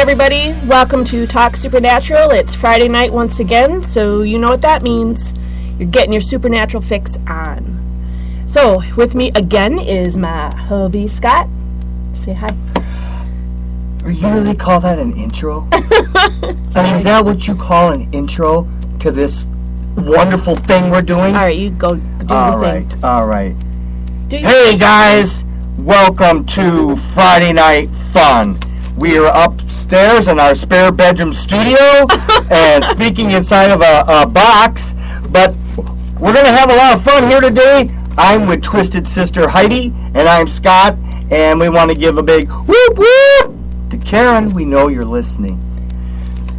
everybody. Welcome to Talk Supernatural. It's Friday night once again, so you know what that means. You're getting your supernatural fix on. So, with me again is my hubby, Scott. Say hi. You really call that an intro? I mean, is that what you call an intro to this wonderful thing we're doing? All right, you go do the thing. All right. Hey, guys. Welcome to Friday Night Fun. We are upstairs in our spare bedroom studio and speaking inside of a box, but we're going to have a lot of fun here today. I'm with Twisted Sister Heidi, and I'm Scott, and we want to give a big whoop whoop to Karen. We know you're listening.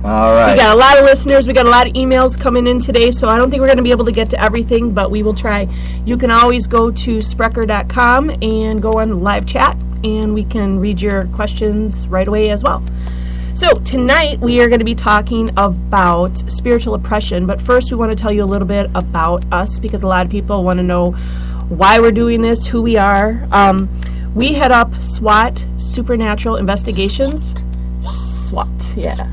All right. We got a lot of listeners. We got a lot of emails coming in today, so I don't think we're going to be able to get to everything, but we will try. You can always go to Sprecher.com and go on live chat, and we can read your questions right away as well. So tonight we are going to be talking about spiritual oppression, but first we want to tell you a little bit about us because a lot of people want to know why we're doing this, who we are. We head up SWAT, Supernatural Investigations. SWAT, yeah.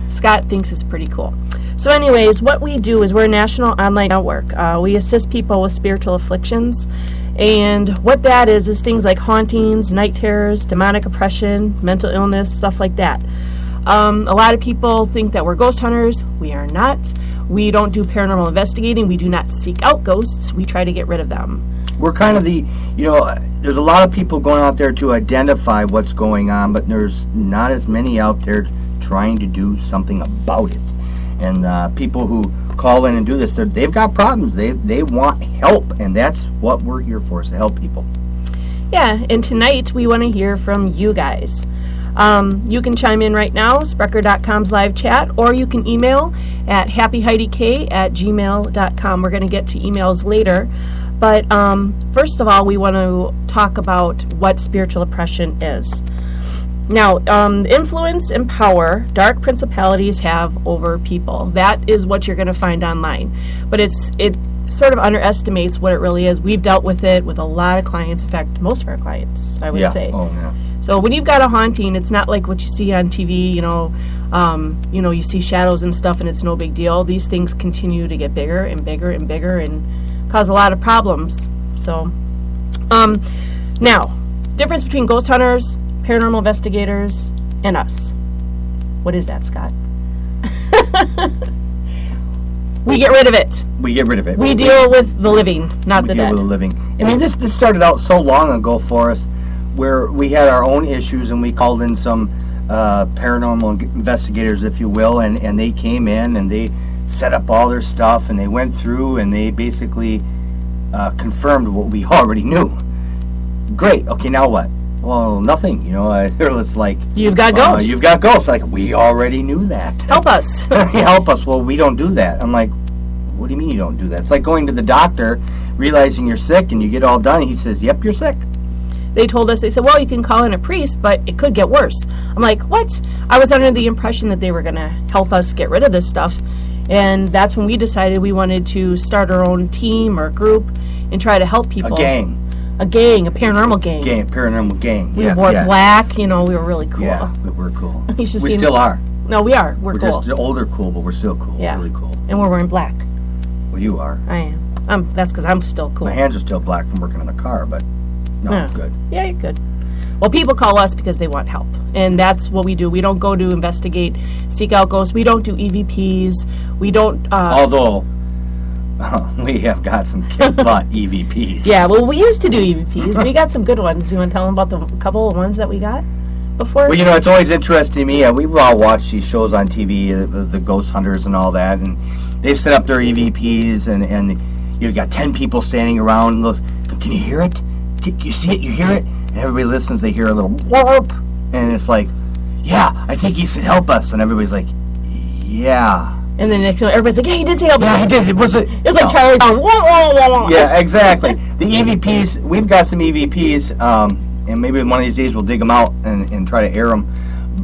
Scott thinks it's pretty cool. So anyways, what we do is we're a national online network. We assist people with spiritual afflictions. And what that is things like hauntings, night terrors, demonic oppression, mental illness, stuff like that. A lot of people think that we're ghost hunters. We are not. We don't do paranormal investigating. We do not seek out ghosts. We try to get rid of them. We're kind of there's a lot of people going out there to identify what's going on, but there's not as many out there trying to do something about it. And people who call in and do this, they've got problems. They want help, and that's what we're here for, is to help people. Yeah, and tonight we want to hear from you guys. You can chime in right now, Sprecher.com's live chat, or you can email at happyheidik@gmail.com. We're going to get to emails later. But first of all, we want to talk about what spiritual oppression is. Now, influence and power dark principalities have over people. That is what you're going to find online. But it sort of underestimates what it really is. We've dealt with it with a lot of clients. In fact, most of our clients, I would say. Oh, yeah. So when you've got a haunting, it's not like what you see on TV, you see shadows and stuff and it's no big deal. These things continue to get bigger and bigger and bigger and cause a lot of problems. So, now, difference between ghost hunters, paranormal investigators, and us. What is that, Scott? We get rid of it. We get rid of it. We deal with the living, not the dead. We deal with the living. I mean, this started out so long ago for us, where we had our own issues, and we called in some paranormal investigators, if you will, and they came in, and they set up all their stuff, and they went through, and they basically confirmed what we already knew. Great. Okay, now what? Well, nothing, they're just like... You've got ghosts. You've got ghosts. Like, we already knew that. Help us. Help us. Well, we don't do that. I'm like, what do you mean you don't do that? It's like going to the doctor, realizing you're sick, and you get all done, and he says, yep, you're sick. They told us, they said, well, you can call in a priest, but it could get worse. I'm like, what? I was under the impression that they were going to help us get rid of this stuff, and that's when we decided we wanted to start our own team or group and try to help people. A paranormal gang. Paranormal gang. We wore black, we were really cool. Yeah, we were cool. We still are. No, we are. We're cool. We're just older cool, but we're still cool. Yeah. Really cool. And we're wearing black. Well, you are. I am. That's because I'm still cool. My hands are still black from working on the car, but no, I'm good. Yeah, you're good. Well, people call us because they want help, and that's what we do. We don't go to investigate, seek out ghosts. We don't do EVPs. We don't... Although... we have got some kick-butt EVPs. Yeah, well, we used to do EVPs. We got some good ones. You want to tell them about the couple of ones that we got before? Well, it's always interesting to me. We've all watched these shows on TV, the ghost hunters and all that, and they set up their EVPs, and you've got 10 people standing around, and those, can you hear it? Can you see it? You hear it? And everybody listens. They hear a little blurp, and it's like, yeah, I think he said help us. And everybody's like, yeah. And then next one, everybody's like, yeah, he did say help us. Yeah, he did. It's like Charlie Brown. Yeah, exactly. The EVPs, we've got some EVPs, and maybe one of these days we'll dig them out and try to air them.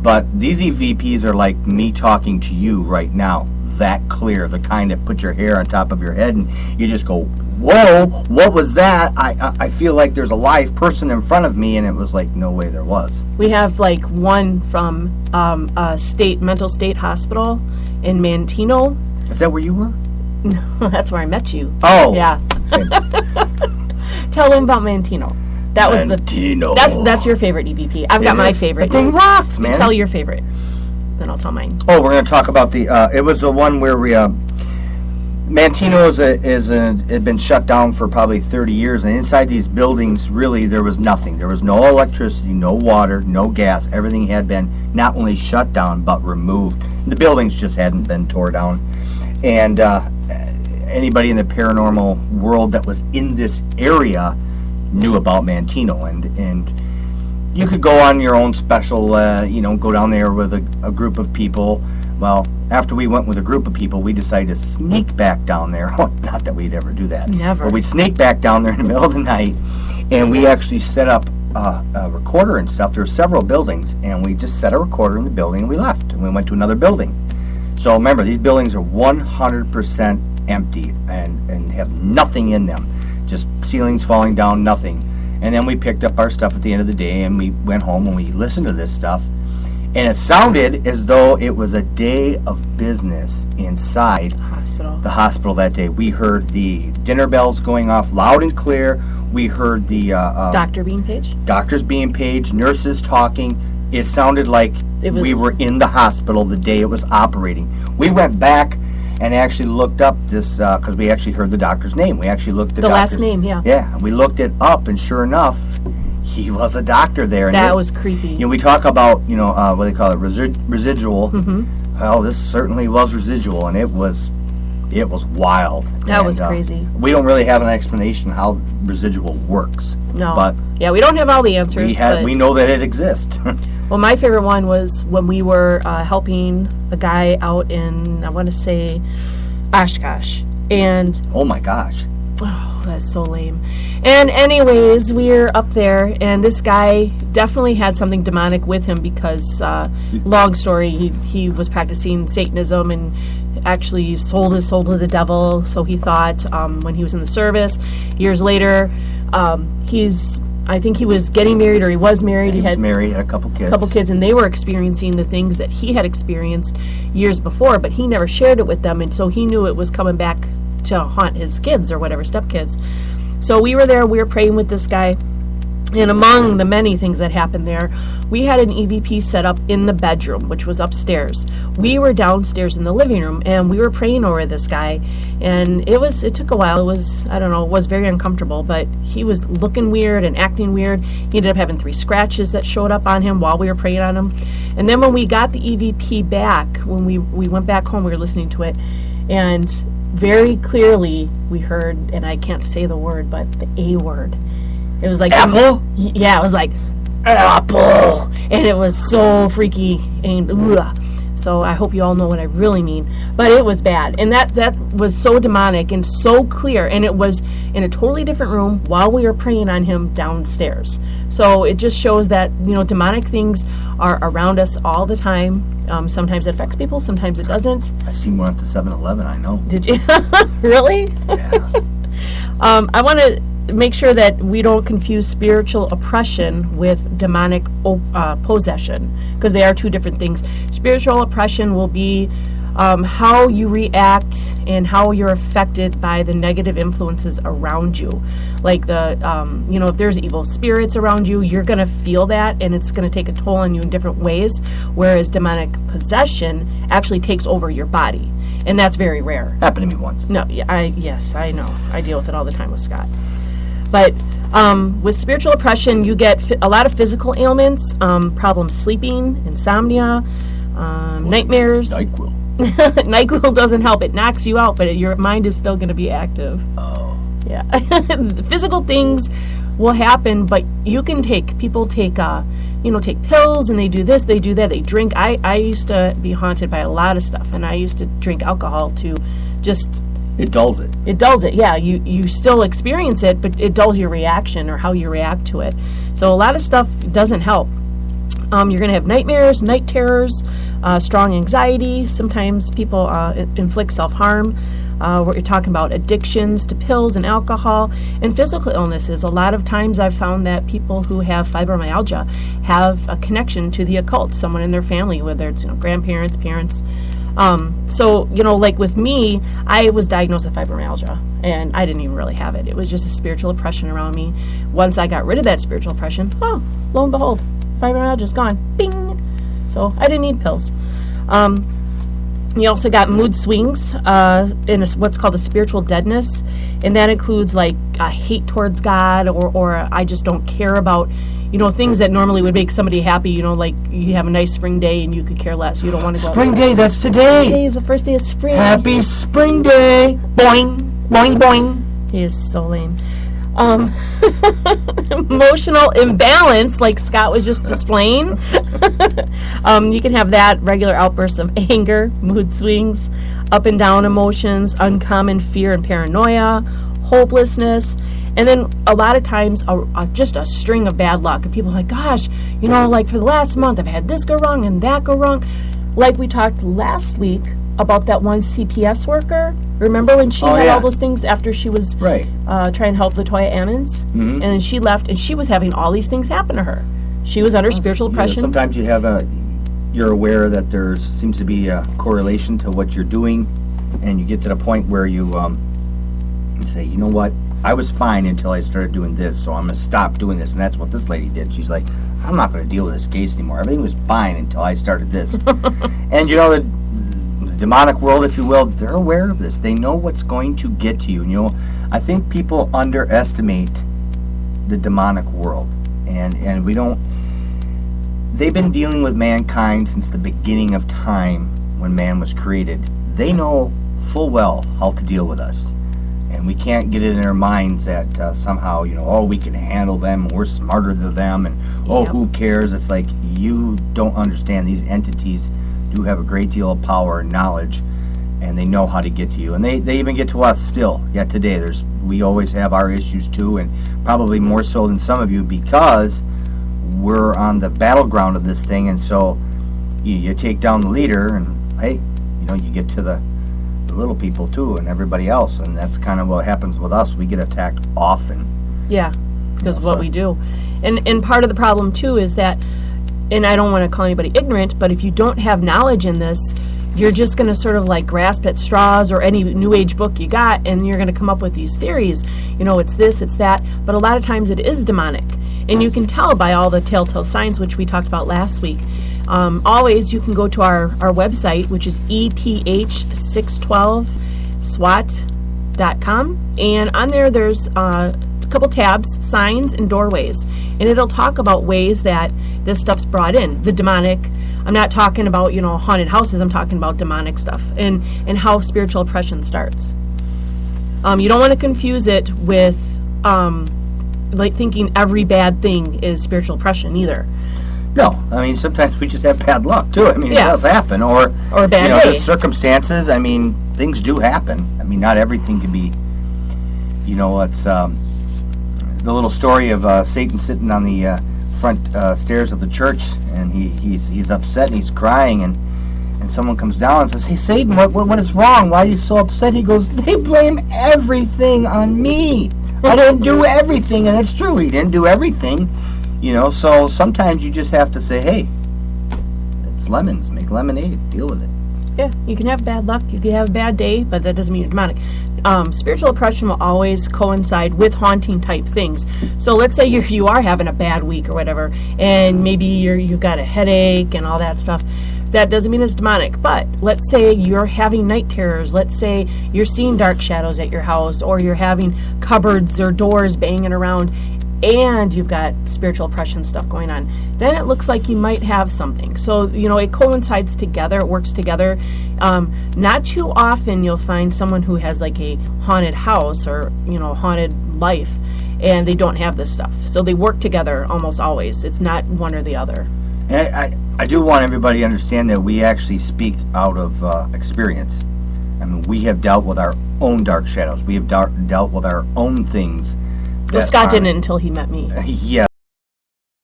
But these EVPs are like me talking to you right now. That clear, the kind that put your hair on top of your head, and you just go, whoa, what was that? I feel like there's a live person in front of me, and it was like, no way there was. We have like one from a mental state hospital in Manteno. Is that where you were? No, that's where I met you. Oh. Yeah. Tell them about Manteno. That was Manteno. That's your favorite EVP. I've got my favorite. The thing rocks, man. Tell your favorite. Then I'll tell mine. Oh, we're going to talk about it was the one where we, Manteno had been shut down for probably 30 years, and inside these buildings, really, there was nothing. There was no electricity, no water, no gas. Everything had been not only shut down, but removed. The buildings just hadn't been torn down. And anybody in the paranormal world that was in this area knew about Manteno, and you could go on your own special, go down there with a group of people. Well, after we went with a group of people, we decided to sneak back down there. Not that we'd ever do that. Never. But we'd sneak back down there in the middle of the night, and we actually set up a recorder and stuff. There were several buildings, and we just set a recorder in the building, and we left, and we went to another building. So remember, these buildings are 100% empty and have nothing in them. Just ceilings falling down, nothing. And then we picked up our stuff at the end of the day, and we went home and we listened to this stuff. And it sounded as though it was a day of business inside the hospital that day. We heard the dinner bells going off loud and clear. We heard the doctors being paged, nurses talking. It sounded like we were in the hospital the day it was operating. We went back and actually looked up this, because we actually heard the doctor's name. We actually looked at the last name, yeah. Yeah, we looked it up, and sure enough, he was a doctor there. And that was creepy. We talk about, what they call it, residual. Mm-hmm. Well, this certainly was residual, and it was wild. That was crazy. We don't really have an explanation how residual works. No. But yeah, we don't have all the answers. We know that it exists. Well, my favorite one was when we were helping a guy out in, I want to say, Oshkosh. And oh my gosh. Oh, that's so lame. And anyways, we were up there, and this guy definitely had something demonic with him because, long story, he was practicing Satanism and actually sold his soul to the devil, so he thought, when he was in the service. Years later, I think he was getting married, or he was married. He was married, had a couple kids. And they were experiencing the things that he had experienced years before, but he never shared it with them, and so he knew it was coming back to haunt his kids or whatever, stepkids. So we were there, we were praying with this guy, and among the many things that happened there, we had an EVP set up in the bedroom, which was upstairs. We were downstairs in the living room, and we were praying over this guy, and it took a while. It was very uncomfortable, but he was looking weird and acting weird. He ended up having 3 scratches that showed up on him while we were praying on him. And then when we got the EVP back, when we went back home, we were listening to it, and very clearly we heard, and I can't say the word, but the A word. It was like apple? Yeah, it was like apple, and it was so freaky and ugh. So I hope you all know what I really mean. But it was bad, and that was so demonic and so clear, and it was in a totally different room while we were praying on him downstairs. So it just shows that demonic things are around us all the time. Sometimes it affects people, sometimes it doesn't. I seen one at the 7-Eleven, I know. Did you? Really? Yeah. I want to make sure that we don't confuse spiritual oppression with demonic possession, because they are two different things. Spiritual oppression will be how you react and how you're affected by the negative influences around you. Like if there's evil spirits around you, you're going to feel that, and it's going to take a toll on you in different ways, whereas demonic possession actually takes over your body, and that's very rare. Happened to me once. No, yes, I know. I deal with it all the time with Scott. But with spiritual oppression, you get a lot of physical ailments, problems sleeping, insomnia, nightmares. NyQuil. NyQuil doesn't help. It knocks you out, but your mind is still going to be active. Oh. Yeah. Physical things will happen, but people take pills, and they do this, they do that, they drink. I used to be haunted by a lot of stuff, and I used to drink alcohol to just... It dulls it. It dulls it, yeah. You still experience it, but it dulls your reaction or how you react to it. So a lot of stuff doesn't help. You're going to have nightmares, night terrors, strong anxiety. Sometimes people inflict self-harm. We're talking about addictions to pills and alcohol and physical illnesses. A lot of times I've found that people who have fibromyalgia have a connection to the occult, someone in their family, whether it's grandparents, parents. So, like with me, I was diagnosed with fibromyalgia, and I didn't even really have it. It was just a spiritual oppression around me. Once I got rid of that spiritual oppression, lo and behold, fibromyalgia's gone. Bing! So I didn't need pills. You also got mood swings in what's called a spiritual deadness, and that includes like hate towards God, or I just don't care about, things that normally would make somebody happy. Like you have a nice spring day and you could care less. You don't want to go. Spring day, that's today. Today is the first day of spring. Happy spring day. Boing, boing, boing. He is so lame. Emotional imbalance, like Scott was just displaying. You can have that, regular outbursts of anger, mood swings, up and down emotions, uncommon fear and paranoia, hopelessness, and then a lot of times just a string of bad luck. And people are like, gosh, like for the last month I've had this go wrong and that go wrong. Like we talked last week about that one CPS worker. Remember when she had all those things after she was trying to help Latoya Ammons? Mm-hmm. And then she left, and she was having all these things happen to her. She was under spiritual oppression. Sometimes you're aware that there seems to be a correlation to what you're doing, and you get to the point where you say, you know what, I was fine until I started doing this, so I'm going to stop doing this. And that's what this lady did. She's like, I'm not going to deal with this case anymore. Everything was fine until I started this. And the demonic world, if you will, they're aware of this. They know what's going to get to you. I think people underestimate the demonic world, and we don't. They've been dealing with mankind since the beginning of time when man was created. They know full well how to deal with us, and we can't get it in our minds that somehow we can handle them, we're smarter than them, and who cares? It's like you don't understand. These entities do have a great deal of power and knowledge, and they know how to get to you, and they even get to us still yet today. We always have our issues too, and probably more so than some of you, because we're on the battleground of this thing. And so you take down the leader, and hey, you get to the little people too, and everybody else, and that's kind of what happens with us. We get attacked often. Yeah, because what we do, and part of the problem too is that, and I don't want to call anybody ignorant, but if you don't have knowledge in this, you're just going to sort of like grasp at straws or any new age book you got, and you're going to come up with these theories. It's this, it's that, but a lot of times it is demonic, and you can tell by all the telltale signs, which we talked about last week. Always, you can go to our website, which is EPH612SWAT.com, and on there's a couple tabs, signs and doorways, and it'll talk about ways that this stuff's brought in, the demonic. I'm not talking about haunted houses. I'm talking about demonic stuff and how spiritual oppression starts. You don't want to confuse it with like thinking every bad thing is spiritual oppression either. No, sometimes we just have bad luck too. It does happen, or a bad day. Just circumstances. Things do happen. Not everything can be. It's the little story of Satan sitting on the front stairs of the church, and he's upset and he's crying, and someone comes down and says, "Hey, Satan, what is wrong? Why are you so upset?" He goes, "They blame everything on me. I didn't do everything," and it's true. He didn't do everything. So sometimes you just have to say, hey, it's lemons, make lemonade, deal with it. Yeah, you can have bad luck, you can have a bad day, but that doesn't mean you're demonic. Spiritual oppression will always coincide with haunting type things. So let's say you are having a bad week or whatever, and maybe you've got a headache and all that stuff. That doesn't mean it's demonic. But let's say you're having night terrors. Let's say you're seeing dark shadows at your house, or you're having cupboards or doors banging around, and you've got spiritual oppression stuff going on, then it looks like you might have something. So, it coincides together, it works together. Not too often you'll find someone who has like a haunted house or, haunted life, and they don't have this stuff. So they work together almost always. It's not one or the other. And I do want everybody to understand that we actually speak out of experience. We have dealt with our own dark shadows. We have dealt with our own things. Well, Scott didn't until he met me. Yeah.